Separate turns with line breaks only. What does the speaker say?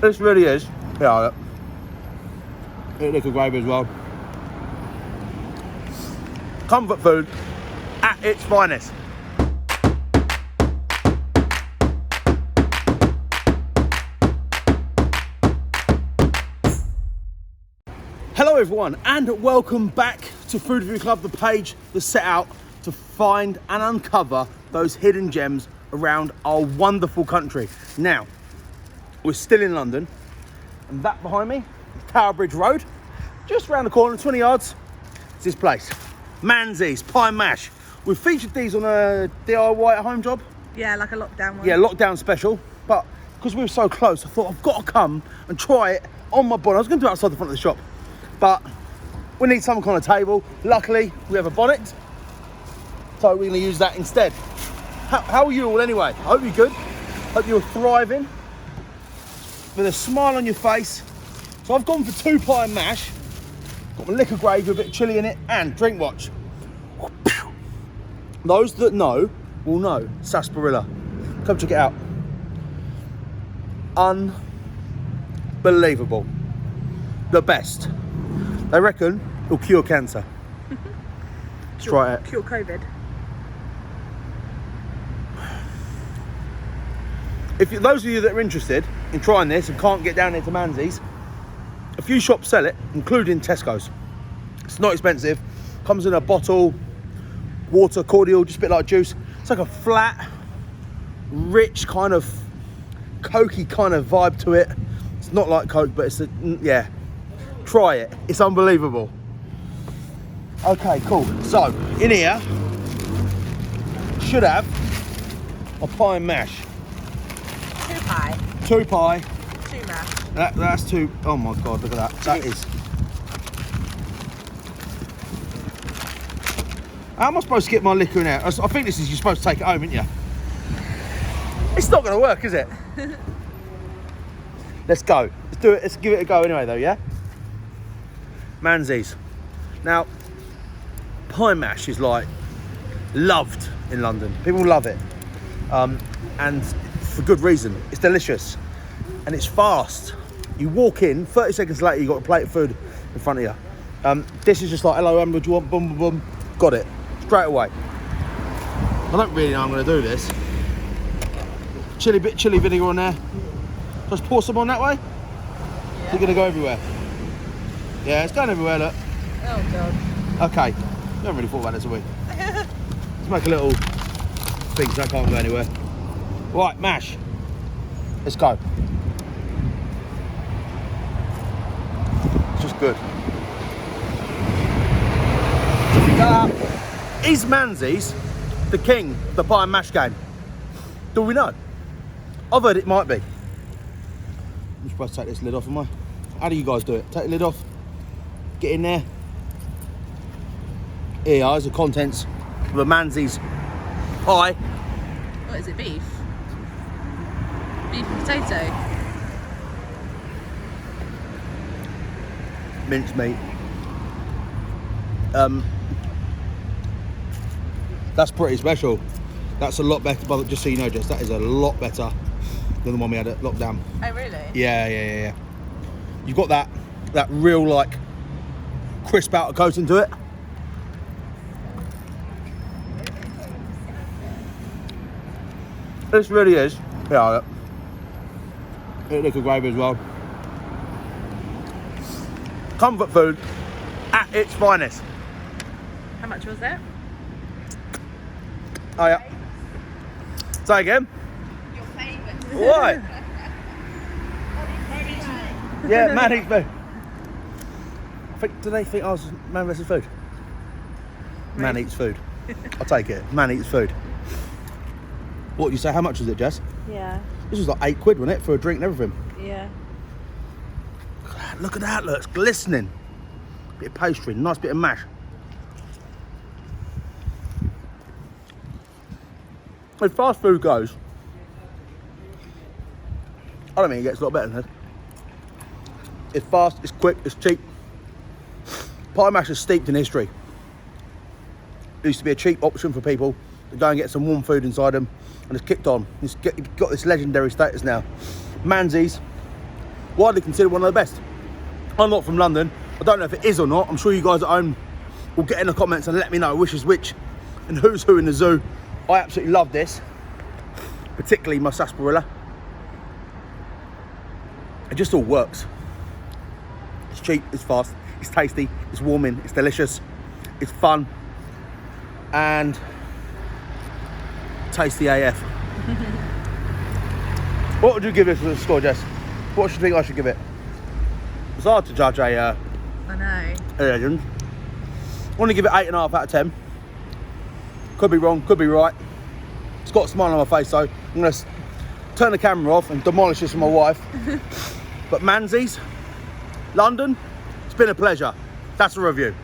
This really is. Yeah, eat liquor gravy as well. Comfort food at its finest. Hello everyone and welcome back to Food Review Club, the page that's set out to find and uncover those hidden gems around our wonderful country. Now, we're still in London and that behind me, Tower Bridge Road, just around the corner, 20 yards, is this place. Manzes, pie and mash. We've featured these on a DIY at home job.
Yeah, like a lockdown one.
Yeah, lockdown special, but because we were so close, I thought I've got to come and try it on my bonnet. I was going to do it outside the front of the shop, but we need some kind of table. Luckily, we have a bonnet, so we're going to use that instead. How are you all anyway? I hope you're good. Hope you're thriving with a smile on your face. So I've gone for 2 pie and mash. Got my liquor gravy, a bit of chilli in it, and drink watch. Those that know will know sarsaparilla. Come check it out. Unbelievable. The best. They reckon it'll cure cancer. Let's try it.
Cure COVID.
Those of you that are interested in trying this and can't get down here to Manzes, a few shops sell it, including Tesco's. It's not expensive. Comes in a bottle, water, cordial, just a bit like juice. It's like a flat, rich kind of cokey kind of vibe to it. It's not like Coke, but it's yeah. Try it. It's unbelievable. Okay, cool. So in here, should have a pie and mash.
2 pie.
2 pie.
2 mash.
That's 2. Oh my God, look at that. That is. How am I supposed to get my liquor in there? I think this is, you're supposed to take it home, aren't you? It's not going to work, is it? Let's go. Let's do it. Let's give it a go anyway, though, yeah? Manzes. Now, pie mash is like loved in London. People love it. And for good reason. It's delicious. And it's fast. You walk in, 30 seconds later, you've got a plate of food in front of you. This is just like, hello, Amber, do you want? Boom, boom, boom. Got it. Straight away. I don't really know how I'm going to do this. Chili vinegar on there. Just pour some on that way. Yeah. You're going to go everywhere. Yeah, it's going everywhere, look.
Oh, God.
Okay. We haven't really thought about this, have we? Let's make a little thing so I can't go anywhere. Right, mash. Let's go. It's just good. Is Manzes the king of the pie and mash game? Do we know? I've heard it might be. I'm supposed to take this lid off, am I? How do you guys do it? Take the lid off, get in there. Here are the contents of a Manzes pie.
What is it, beef? Beef and potato?
Minced meat. That's pretty special. That's a lot better, but just so you know, Jess, that is a lot better than the one we had at lockdown.
Oh, really?
Yeah. You've got that real, like, crisp outer coating to it. This really is. Yeah, eat liquor gravy as well. Comfort food at its finest.
How much was that?
Oh yeah. Say again.
Your favourite.
Why? Yeah, man eats food. Do they think I was man versus food? Man eats food. I'll take it. Man eats food. What did you say? How much was it, Jess?
Yeah.
This was like £8, wasn't it, for a drink and everything?
Yeah.
Look at that, look, it's glistening. Bit of pastry, nice bit of mash. As fast food goes, I don't think it gets a lot better than this. It's fast, it's quick, it's cheap. Pie mash is steeped in history. It used to be a cheap option for people to go and get some warm food inside them, and it's kicked on. It's got this legendary status now. Manzes widely considered one of the best. I'm not from London. I don't know if it is or not. I'm sure you guys at home will get in the comments and let me know which is which and who's who in the zoo. I absolutely love this, particularly my sarsaparilla. It just all works. It's cheap, it's fast, it's tasty, it's warming, it's delicious, it's fun, and tasty AF. What would you give this as a score, Jess? What do you think I should give it? It's hard to judge a
I know.
legend. I want to give it 8.5 out of 10. Could be wrong, could be right. It's got a smile on my face, so I'm going to turn the camera off and demolish this for my wife. But Manzes, London, it's been a pleasure. That's a review.